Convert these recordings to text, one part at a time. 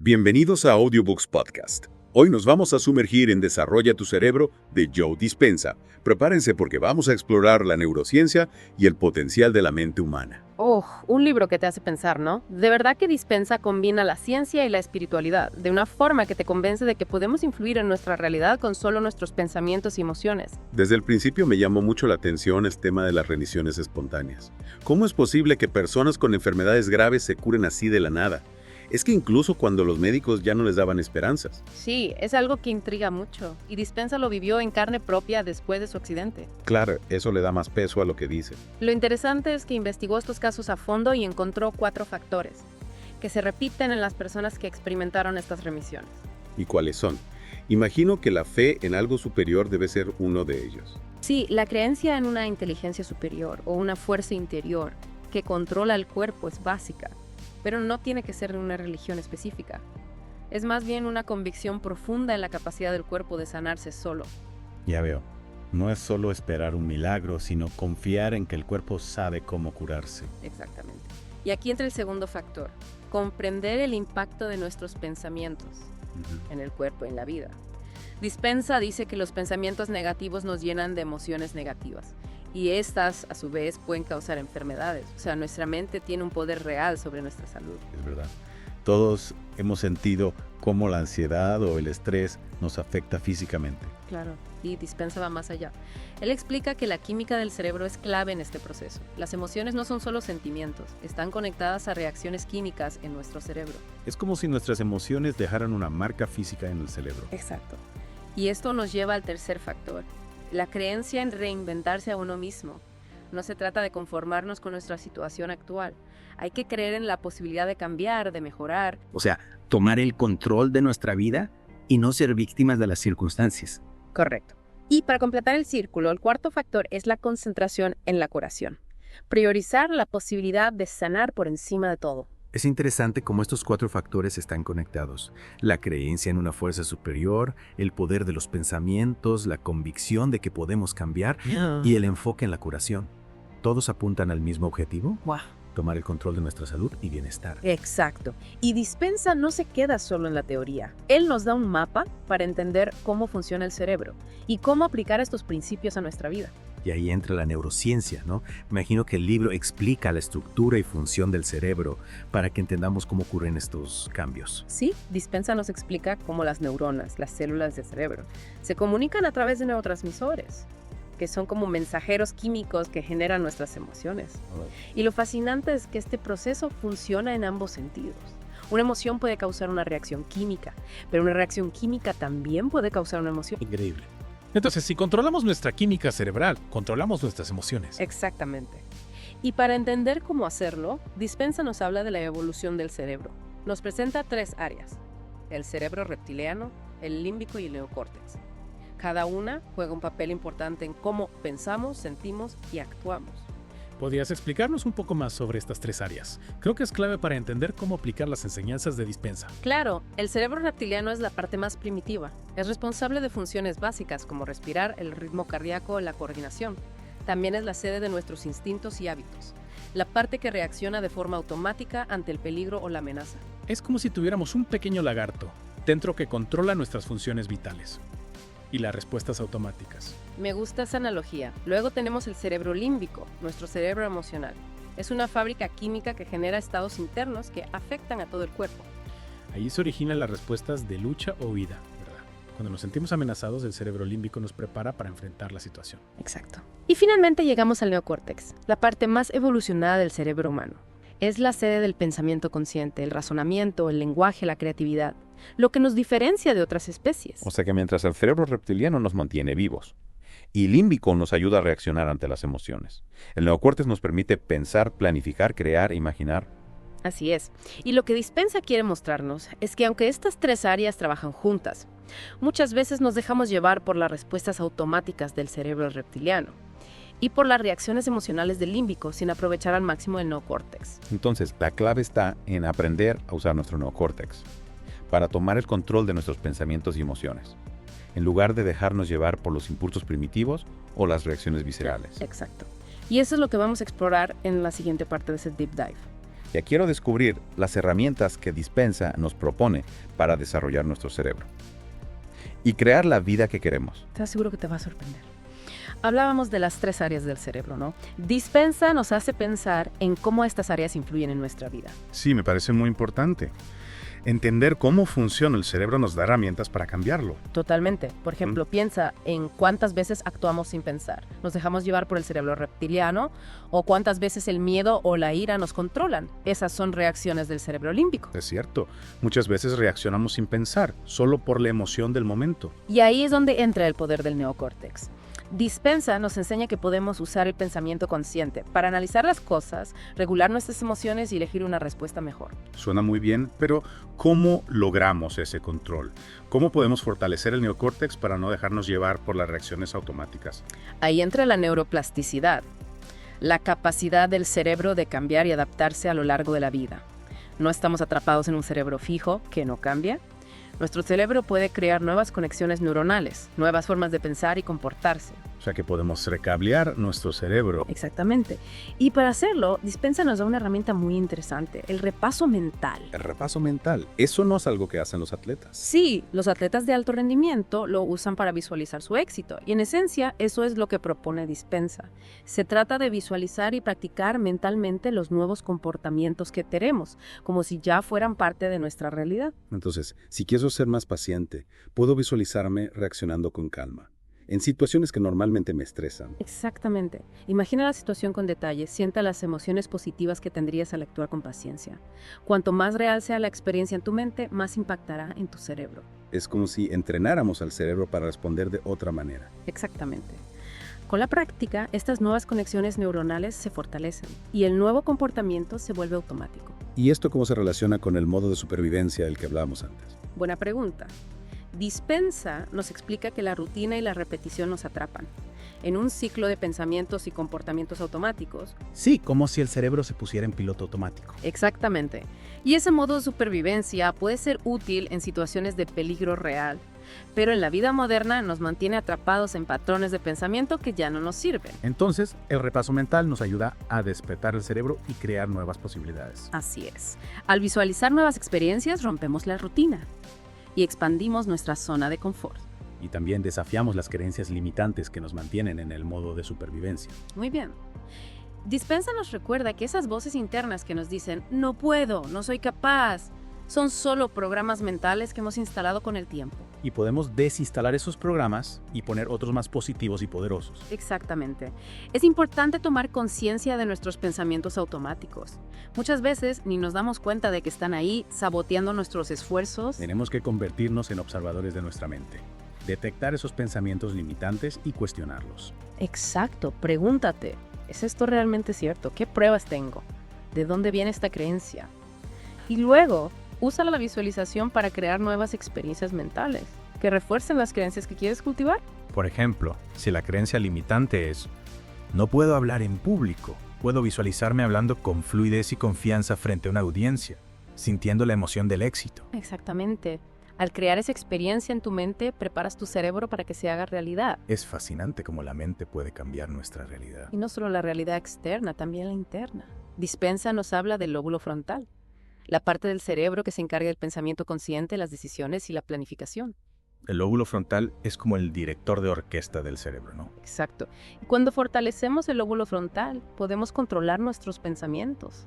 Bienvenidos a Audiobooks Podcast. Hoy nos vamos a sumergir en Desarrolla tu cerebro de Joe Dispenza. Prepárense porque vamos a explorar la neurociencia y el potencial de la mente humana. Oh, un libro que te hace pensar, ¿no? De verdad que Dispenza combina la ciencia y la espiritualidad de una forma que te convence de que podemos influir en nuestra realidad con solo nuestros pensamientos y emociones. Desde el principio me llamó mucho la atención el tema de las remisiones espontáneas. ¿Cómo es posible que personas con enfermedades graves se curen así de la nada? Es que incluso cuando los médicos ya no les daban esperanzas. Sí, es algo que intriga mucho, y Dispenza lo vivió en carne propia después de su accidente. Claro, eso le da más peso a lo que dice. Lo interesante es que investigó estos casos a fondo y encontró 4 factores que se repiten en las personas que experimentaron estas remisiones. ¿Y cuáles son? Imagino que la fe en algo superior debe ser uno de ellos. Sí, la creencia en una inteligencia superior o una fuerza interior que controla el cuerpo es básica, pero no tiene que ser de una religión específica. Es más bien una convicción profunda en la capacidad del cuerpo de sanarse solo. Ya veo. No es solo esperar un milagro, sino confiar en que el cuerpo sabe cómo curarse. Exactamente. Y aquí entra el segundo factor, comprender el impacto de nuestros pensamientos en el cuerpo y en la vida. Dispenza dice que los pensamientos negativos nos llenan de emociones negativas. Y estas, a su vez, pueden causar enfermedades. O sea, nuestra mente tiene un poder real sobre nuestra salud. Es verdad. Todos hemos sentido cómo la ansiedad o el estrés nos afecta físicamente. Claro, y Dispenza va más allá. Él explica que la química del cerebro es clave en este proceso. Las emociones no son solo sentimientos, están conectadas a reacciones químicas en nuestro cerebro. Es como si nuestras emociones dejaran una marca física en el cerebro. Exacto. Y esto nos lleva al tercer factor. La creencia en reinventarse a uno mismo. No se trata de conformarnos con nuestra situación actual. Hay que creer en la posibilidad de cambiar, de mejorar. O sea, tomar el control de nuestra vida y no ser víctimas de las circunstancias. Correcto. Y para completar el círculo, el cuarto factor es la concentración en la curación. Priorizar la posibilidad de sanar por encima de todo. Es interesante cómo estos 4 factores están conectados. La creencia en una fuerza superior, el poder de los pensamientos, la convicción de que podemos cambiar y el enfoque en la curación. ¿Todos apuntan al mismo objetivo? ¡Wow! Tomar el control de nuestra salud y bienestar. Exacto. Y Dispenza no se queda solo en la teoría. Él nos da un mapa para entender cómo funciona el cerebro y cómo aplicar estos principios a nuestra vida. Y ahí entra la neurociencia, ¿no? Me imagino que el libro explica la estructura y función del cerebro para que entendamos cómo ocurren estos cambios. Sí, Dispenza nos explica cómo las neuronas, las células del cerebro, se comunican a través de neurotransmisores, que son como mensajeros químicos que generan nuestras emociones. Y lo fascinante es que este proceso funciona en ambos sentidos. Una emoción puede causar una reacción química, pero una reacción química también puede causar una emoción. Increíble. Entonces, si controlamos nuestra química cerebral, controlamos nuestras emociones. Exactamente. Y para entender cómo hacerlo, Dispenza nos habla de la evolución del cerebro. Nos presenta 3 áreas: el cerebro reptiliano, el límbico y el neocórtex. Cada una juega un papel importante en cómo pensamos, sentimos y actuamos. ¿Podrías explicarnos un poco más sobre estas 3 áreas? Creo que es clave para entender cómo aplicar las enseñanzas de Dispenza. Claro, el cerebro reptiliano es la parte más primitiva. Es responsable de funciones básicas como respirar, el ritmo cardíaco, la coordinación. También es la sede de nuestros instintos y hábitos. La parte que reacciona de forma automática ante el peligro o la amenaza. Es como si tuviéramos un pequeño lagarto dentro que controla nuestras funciones vitales y las respuestas automáticas. Me gusta esa analogía. Luego tenemos el cerebro límbico, nuestro cerebro emocional. Es una fábrica química que genera estados internos que afectan a todo el cuerpo. Ahí se originan las respuestas de lucha o huida, ¿verdad? Cuando nos sentimos amenazados, el cerebro límbico nos prepara para enfrentar la situación. Exacto. Y finalmente llegamos al neocórtex, la parte más evolucionada del cerebro humano. Es la sede del pensamiento consciente, el razonamiento, el lenguaje, la creatividad, lo que nos diferencia de otras especies. O sea que mientras el cerebro reptiliano nos mantiene vivos y límbico nos ayuda a reaccionar ante las emociones, el neocórtex nos permite pensar, planificar, crear, imaginar. Así es. Y lo que Dispenza quiere mostrarnos es que aunque estas 3 áreas trabajan juntas, muchas veces nos dejamos llevar por las respuestas automáticas del cerebro reptiliano y por las reacciones emocionales del límbico sin aprovechar al máximo el neocórtex. Entonces, la clave está en aprender a usar nuestro neocórtex para tomar el control de nuestros pensamientos y emociones, en lugar de dejarnos llevar por los impulsos primitivos o las reacciones viscerales. Exacto. Y eso es lo que vamos a explorar en la siguiente parte de ese Deep Dive. Ya quiero descubrir las herramientas que Dispensa nos propone para desarrollar nuestro cerebro y crear la vida que queremos. Te aseguro que te va a sorprender. Hablábamos de las 3 áreas del cerebro, ¿no? Dispensa nos hace pensar en cómo estas áreas influyen en nuestra vida. Sí, me parece muy importante. Entender cómo funciona el cerebro nos da herramientas para cambiarlo. Totalmente. Por ejemplo, piensa en cuántas veces actuamos sin pensar. Nos dejamos llevar por el cerebro reptiliano o cuántas veces el miedo o la ira nos controlan. Esas son reacciones del cerebro límbico. Es cierto, muchas veces reaccionamos sin pensar, solo por la emoción del momento. Y ahí es donde entra el poder del neocórtex. Dispensa nos enseña que podemos usar el pensamiento consciente para analizar las cosas, regular nuestras emociones y elegir una respuesta mejor. Suena muy bien, pero ¿cómo logramos ese control? ¿Cómo podemos fortalecer el neocórtex para no dejarnos llevar por las reacciones automáticas? Ahí entra la neuroplasticidad, la capacidad del cerebro de cambiar y adaptarse a lo largo de la vida. No estamos atrapados en un cerebro fijo que no cambia. Nuestro cerebro puede crear nuevas conexiones neuronales, nuevas formas de pensar y comportarse. O sea que podemos recablear nuestro cerebro. Exactamente. Y para hacerlo, Dispensa nos da una herramienta muy interesante, el repaso mental. El repaso mental, eso no es algo que hacen los atletas. Sí, los atletas de alto rendimiento lo usan para visualizar su éxito. Y en esencia, eso es lo que propone Dispensa. Se trata de visualizar y practicar mentalmente los nuevos comportamientos que tenemos, como si ya fueran parte de nuestra realidad. Entonces, si quiero ser más paciente, puedo visualizarme reaccionando con calma en situaciones que normalmente me estresan. Exactamente. Imagina la situación con detalle, sienta las emociones positivas que tendrías al actuar con paciencia. Cuanto más real sea la experiencia en tu mente, más impactará en tu cerebro. Es como si entrenáramos al cerebro para responder de otra manera. Exactamente. Con la práctica, estas nuevas conexiones neuronales se fortalecen y el nuevo comportamiento se vuelve automático. ¿Y esto cómo se relaciona con el modo de supervivencia del que hablábamos antes? Buena pregunta. Dispensa nos explica que la rutina y la repetición nos atrapan en un ciclo de pensamientos y comportamientos automáticos. Sí, como si el cerebro se pusiera en piloto automático. Exactamente. Y ese modo de supervivencia puede ser útil en situaciones de peligro real, pero en la vida moderna nos mantiene atrapados en patrones de pensamiento que ya no nos sirven. Entonces, el repaso mental nos ayuda a despertar el cerebro y crear nuevas posibilidades. Así es. Al visualizar nuevas experiencias, rompemos la rutina y expandimos nuestra zona de confort. Y también desafiamos las creencias limitantes que nos mantienen en el modo de supervivencia. Muy bien. Dispensa nos recuerda que esas voces internas que nos dicen no puedo, no soy capaz, son solo programas mentales que hemos instalado con el tiempo. Y podemos desinstalar esos programas y poner otros más positivos y poderosos. Exactamente. Es importante tomar conciencia de nuestros pensamientos automáticos. Muchas veces ni nos damos cuenta de que están ahí saboteando nuestros esfuerzos. Tenemos que convertirnos en observadores de nuestra mente, detectar esos pensamientos limitantes y cuestionarlos. Exacto. Pregúntate, ¿es esto realmente cierto? ¿Qué pruebas tengo? ¿De dónde viene esta creencia? Y luego, usa la visualización para crear nuevas experiencias mentales que refuercen las creencias que quieres cultivar. Por ejemplo, si la creencia limitante es no puedo hablar en público, puedo visualizarme hablando con fluidez y confianza frente a una audiencia, sintiendo la emoción del éxito. Exactamente. Al crear esa experiencia en tu mente, preparas tu cerebro para que se haga realidad. Es fascinante cómo la mente puede cambiar nuestra realidad. Y no solo la realidad externa, también la interna. Dispensa nos habla del lóbulo frontal, la parte del cerebro que se encarga del pensamiento consciente, las decisiones y la planificación. El lóbulo frontal es como el director de orquesta del cerebro, ¿no? Exacto. Y cuando fortalecemos el lóbulo frontal, podemos controlar nuestros pensamientos,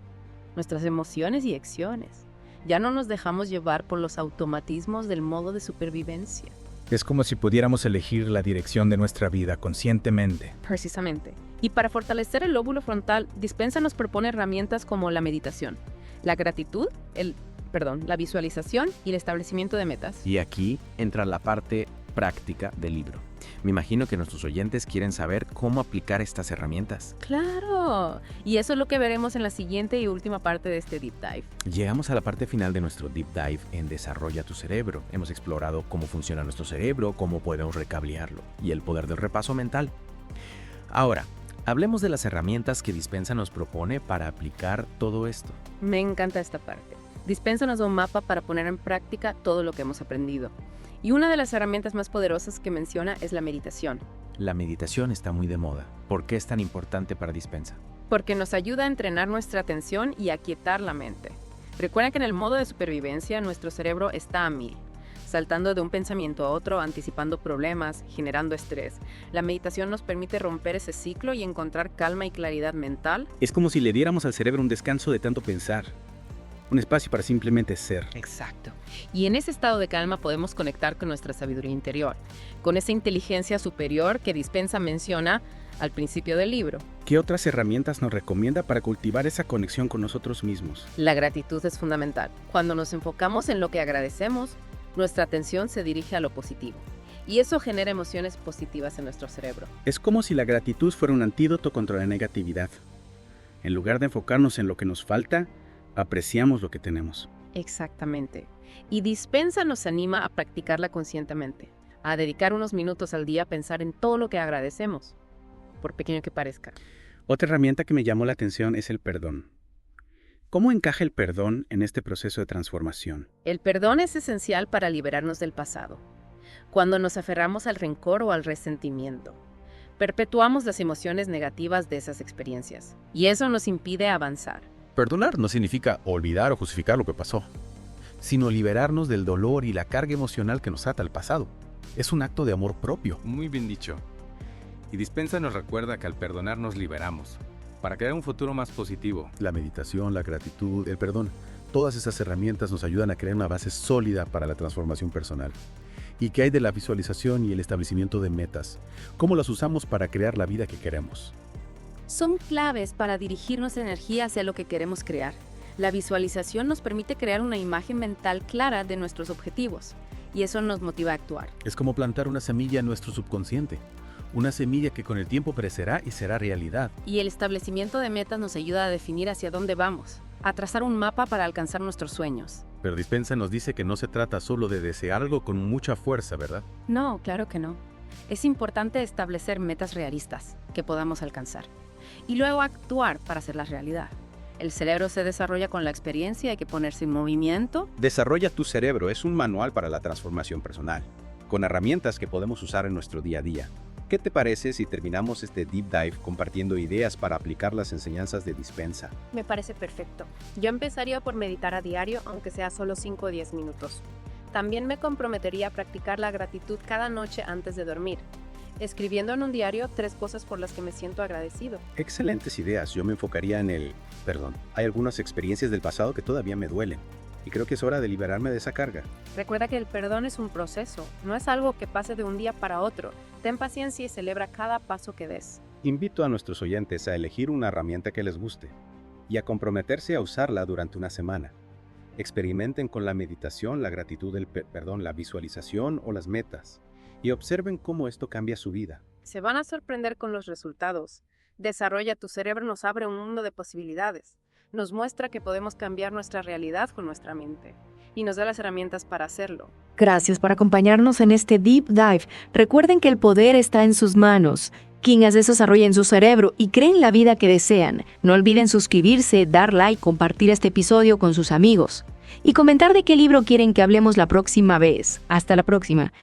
nuestras emociones y acciones. Ya no nos dejamos llevar por los automatismos del modo de supervivencia. Es como si pudiéramos elegir la dirección de nuestra vida conscientemente. Precisamente. Y para fortalecer el lóbulo frontal, Dispensa nos propone herramientas como la meditación, la gratitud, la visualización y el establecimiento de metas. Y aquí entra la parte práctica del libro. Me imagino que nuestros oyentes quieren saber cómo aplicar estas herramientas. ¡Claro! Y eso es lo que veremos en la siguiente y última parte de este Deep Dive. Llegamos a la parte final de nuestro Deep Dive en Desarrolla tu cerebro. Hemos explorado cómo funciona nuestro cerebro, cómo podemos recablearlo y el poder del repaso mental. Ahora, hablemos de las herramientas que Dispensa nos propone para aplicar todo esto. Me encanta esta parte. Dispensa nos da un mapa para poner en práctica todo lo que hemos aprendido. Y una de las herramientas más poderosas que menciona es la meditación. La meditación está muy de moda. ¿Por qué es tan importante para Dispensa? Porque nos ayuda a entrenar nuestra atención y a quietar la mente. Recuerda que en el modo de supervivencia nuestro cerebro está a 1000, saltando de un pensamiento a otro, anticipando problemas, generando estrés. La meditación nos permite romper ese ciclo y encontrar calma y claridad mental. Es como si le diéramos al cerebro un descanso de tanto pensar, un espacio para simplemente ser. Exacto. Y en ese estado de calma podemos conectar con nuestra sabiduría interior, con esa inteligencia superior que Dispenza menciona al principio del libro. ¿Qué otras herramientas nos recomienda para cultivar esa conexión con nosotros mismos? La gratitud es fundamental. Cuando nos enfocamos en lo que agradecemos, nuestra atención se dirige a lo positivo. Y eso genera emociones positivas en nuestro cerebro. Es como si la gratitud fuera un antídoto contra la negatividad. En lugar de enfocarnos en lo que nos falta, apreciamos lo que tenemos. Exactamente. Y Dispenza nos anima a practicarla conscientemente, a dedicar unos minutos al día a pensar en todo lo que agradecemos, por pequeño que parezca. Otra herramienta que me llamó la atención es el perdón. ¿Cómo encaja el perdón en este proceso de transformación? El perdón es esencial para liberarnos del pasado. Cuando nos aferramos al rencor o al resentimiento, perpetuamos las emociones negativas de esas experiencias, y eso nos impide avanzar. Perdonar no significa olvidar o justificar lo que pasó, sino liberarnos del dolor y la carga emocional que nos ata al pasado. Es un acto de amor propio. Muy bien dicho. Y Dispenza nos recuerda que al perdonar nos liberamos, para crear un futuro más positivo. La meditación, la gratitud, el perdón, todas esas herramientas nos ayudan a crear una base sólida para la transformación personal. ¿Y qué hay de la visualización y el establecimiento de metas? ¿Cómo las usamos para crear la vida que queremos? Son claves para dirigir nuestra energía hacia lo que queremos crear. La visualización nos permite crear una imagen mental clara de nuestros objetivos, y eso nos motiva a actuar. Es como plantar una semilla en nuestro subconsciente. Una semilla que con el tiempo crecerá y será realidad. Y el establecimiento de metas nos ayuda a definir hacia dónde vamos, a trazar un mapa para alcanzar nuestros sueños. Pero Dispenza nos dice que no se trata solo de desear algo con mucha fuerza, ¿verdad? No, claro que no. Es importante establecer metas realistas que podamos alcanzar y luego actuar para hacerlas realidad. El cerebro se desarrolla con la experiencia, hay que ponerse en movimiento. Desarrolla tu cerebro es un manual para la transformación personal, con herramientas que podemos usar en nuestro día a día. ¿Qué te parece si terminamos este deep dive compartiendo ideas para aplicar las enseñanzas de Dispenza? Me parece perfecto. Yo empezaría por meditar a diario, aunque sea solo 5 o 10 minutos. También me comprometería a practicar la gratitud cada noche antes de dormir, escribiendo en un diario 3 cosas por las que me siento agradecido. Excelentes ideas. Yo me enfocaría en hay algunas experiencias del pasado que todavía me duelen. Y creo que es hora de liberarme de esa carga. Recuerda que el perdón es un proceso, no es algo que pase de un día para otro. Ten paciencia y celebra cada paso que des. Invito a nuestros oyentes a elegir una herramienta que les guste y a comprometerse a usarla durante una semana. Experimenten con la meditación, la gratitud, la visualización o las metas y observen cómo esto cambia su vida. Se van a sorprender con los resultados. Desarrolla tu cerebro nos abre un mundo de posibilidades. Nos muestra que podemos cambiar nuestra realidad con nuestra mente y nos da las herramientas para hacerlo. Gracias por acompañarnos en este Deep Dive. Recuerden que el poder está en sus manos. Quienes desarrollen su cerebro y creen la vida que desean. No olviden suscribirse, dar like, compartir este episodio con sus amigos y comentar de qué libro quieren que hablemos la próxima vez. Hasta la próxima.